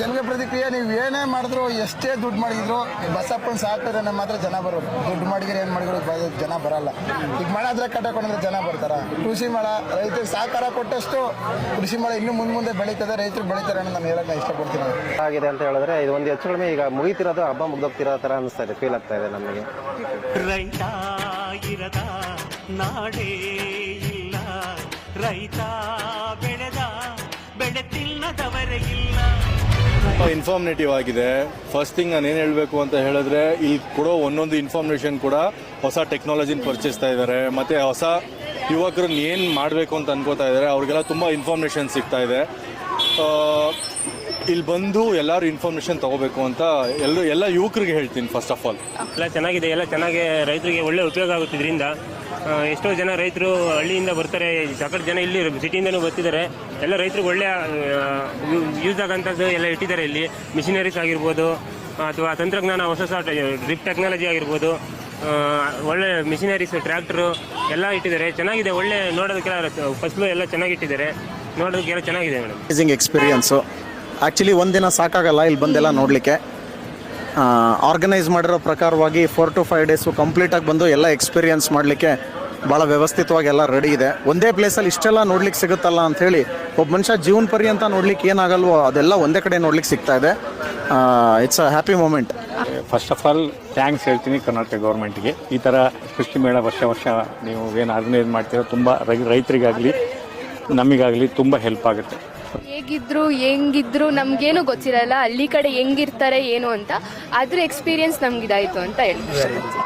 ಜನಗಳ ಪ್ರತಿಕ್ರಿಯೆ ನೀವು ಏನೇ ಮಾಡಿದ್ರು ಎಷ್ಟೇ ದುಡ್ಡು ಮಾಡಿದ್ರು ಬಸಪ್ಪನ ಸಾಕಿದ್ರೆ ನಮ್ಮ ಮಾತ್ರ ಜನ ಬರೋರು. ದುಡ್ಡು ಮಾಡಿದ್ರೆ ಏನು ಮಾಡಿದ್ರು ಜನ ಬರಲ್ಲ. ಈಗ ಮಳೆ ಆದ್ರೆ ಕಟ್ಟಕೊಂಡ್ರೆ ಜನ ಬರ್ತಾರ. ಕೃಷಿ ಮೇಳ ರೈತರಿಗೆ ಸಹಕಾರ ಕೊಟ್ಟಷ್ಟು ಕೃಷಿ ಮೇಳ ಇನ್ನೂ ಮುಂದೆ ಬೆಳೀತದೆ, ರೈತರು ಬೆಳೀತಾರೆ ಅನ್ನೋ ನಾನು ಹೇಳಕ್ ಇಷ್ಟಪಡ್ತೀನಿ. ಆಗಿದೆ ಅಂತ ಹೇಳಿದ್ರೆ ಇದು ಒಂದು ಹೆಚ್ಚು ಕಡಿಮೆ ಈಗ ಮುಗಿತಿರೋದು ಹಬ್ಬ ಮುಗ್ದೋಗ್ತಿರೋ ತರ ಅನಿಸ್ತಾ ಇದೆ, ಫೀಲ್ ಆಗ್ತಾ ಇದೆ ನಮಗೆ. ರೈತ ಇರದ ನಾಡೇ ಇಲ್ಲ, ರೈತ ಬೆಳೆದ ಬೆಳೆ ತಿನ್ನದವರೇ ಇಲ್ಲ. ಇನ್ಫಾರ್ಮೇಟಿವ್ ಆಗಿದೆ. ಫಸ್ಟ್ ಥಿಂಗ್ ನಾನು ಏನು ಹೇಳಬೇಕು ಅಂತ ಹೇಳಿದ್ರೆ, ಇಲ್ಲಿ ಕೊಡೋ ಒಂದೊಂದು ಇನ್ಫಾರ್ಮೇಷನ್ ಕೂಡ ಹೊಸ ಟೆಕ್ನಾಲಜಿನ ಪರಿಚಯಿಸ್ತಾ ಇದ್ದಾರೆ. ಮತ್ತು ಹೊಸ ಯುವಕರನ್ನ ಏನು ಮಾಡಬೇಕು ಅಂತ ಅನ್ಕೋತಾ ಇದ್ದಾರೆ ಅವ್ರಿಗೆಲ್ಲ ತುಂಬ ಇನ್ಫಾರ್ಮೇಷನ್ ಸಿಗ್ತಾ ಇದೆ. ಇಲ್ಲಿ ಬಂದು ಎಲ್ಲರೂ ಇನ್ಫಾರ್ಮೇಷನ್ ತಗೋಬೇಕು ಅಂತ ಎಲ್ಲ ಯುವಕರಿಗೆ ಹೇಳ್ತೀನಿ. ಫಸ್ಟ್ ಆಫ್ ಆಲ್ ಎಲ್ಲ ಚೆನ್ನಾಗಿದೆ, ಎಲ್ಲ ಚೆನ್ನಾಗಿ ರೈತರಿಗೆ ಒಳ್ಳೆ ಉಪಯೋಗ ಆಗುತ್ತಿದ್ರಿಂದ ಎಷ್ಟೋ ಜನ ರೈತರು ಹಳ್ಳಿಯಿಂದ ಬರ್ತಾರೆ, ಸಾಕಷ್ಟು ಜನ ಇಲ್ಲಿ ಸಿಟಿಯಿಂದನೂ ಬರ್ತಿದ್ದಾರೆ. ಎಲ್ಲ ರೈತರಿಗೆ ಒಳ್ಳೆ ಯೂಸ್ ಆಗೋಂಥದ್ದು ಎಲ್ಲ ಇಟ್ಟಿದ್ದಾರೆ. ಇಲ್ಲಿ ಮಿಷಿನರೀಸ್ ಆಗಿರ್ಬೋದು ಅಥವಾ ತಂತ್ರಜ್ಞಾನ ಹೊಸ ಡ್ರಿಪ್ ಟೆಕ್ನಾಲಜಿ ಆಗಿರ್ಬೋದು, ಒಳ್ಳೆ ಮಿಷಿನರೀಸ್, ಟ್ರ್ಯಾಕ್ಟರು ಎಲ್ಲ ಇಟ್ಟಿದ್ದಾರೆ. ಚೆನ್ನಾಗಿದೆ, ಒಳ್ಳೆ ನೋಡೋದಕ್ಕೆಲ್ಲ ಫಸಲು ಎಲ್ಲ ಚೆನ್ನಾಗಿಟ್ಟಿದ್ದಾರೆ, ನೋಡೋದಕ್ಕೆಲ್ಲ ಚೆನ್ನಾಗಿದೆ ಮೇಡಮ್. Amazing experience. ಆ್ಯಕ್ಚುಲಿ ಒಂದಿನ ಸಾಕಾಗಲ್ಲ ಇಲ್ಲಿ ಬಂದೆಲ್ಲ ನೋಡಲಿಕ್ಕೆ. ಆರ್ಗನೈಸ್ ಮಾಡಿರೋ ಪ್ರಕಾರವಾಗಿ 4 to 5 ಡೇಸು ಕಂಪ್ಲೀಟಾಗಿ ಬಂದು ಎಲ್ಲ ಎಕ್ಸ್ಪೀರಿಯನ್ಸ್ ಮಾಡಲಿಕ್ಕೆ ಭಾಳ ವ್ಯವಸ್ಥಿತವಾಗಿ ಎಲ್ಲ ರೆಡಿ ಇದೆ. ಒಂದೇ ಪ್ಲೇಸಲ್ಲಿ ಇಷ್ಟೆಲ್ಲ ನೋಡ್ಲಿಕ್ಕೆ ಸಿಗುತ್ತಲ್ಲ ಅಂಥೇಳಿ ಒಬ್ಬ ಮನುಷ್ಯ ಜೀವನ ಪರ್ಯಂತ ನೋಡ್ಲಿಕ್ಕೆ ಏನಾಗಲ್ವೋ ಅದೆಲ್ಲ ಒಂದೇ ಕಡೆ ನೋಡ್ಲಿಕ್ಕೆ ಸಿಗ್ತಾ ಇದೆ. It's a happy moment. First of all thanks ಹೇಳ್ತೀನಿ ಕರ್ನಾಟಕ ಗೌರ್ಮೆಂಟ್ಗೆ. ಈ ಥರ ಕೃಷಿ ಮೇಳ ವರ್ಷ ನೀವು ಏನು ಆರ್ಗನೈಸ್ ಮಾಡ್ತೀರೋ ತುಂಬ ರೈತರಿಗಾಗಲಿ ನಮಗಾಗಲಿ ತುಂಬ ಹೆಲ್ಪ್ ಆಗುತ್ತೆ. ಹೆಂಗಿದ್ರು ನಮಗೇನು ಗೊತ್ತಿರಲ್ಲ ಹಳ್ಳಿ ಕಡೆ ಹೆಂಗಿರ್ತಾರೆ ಏನು ಅಂತ, ಅದ್ರ ಎಕ್ಸ್ಪೀರಿಯನ್ಸ್ ನಮ್ಗಿದಾಯಿತು ಅಂತ ಹೇಳ್ತೀನಿ.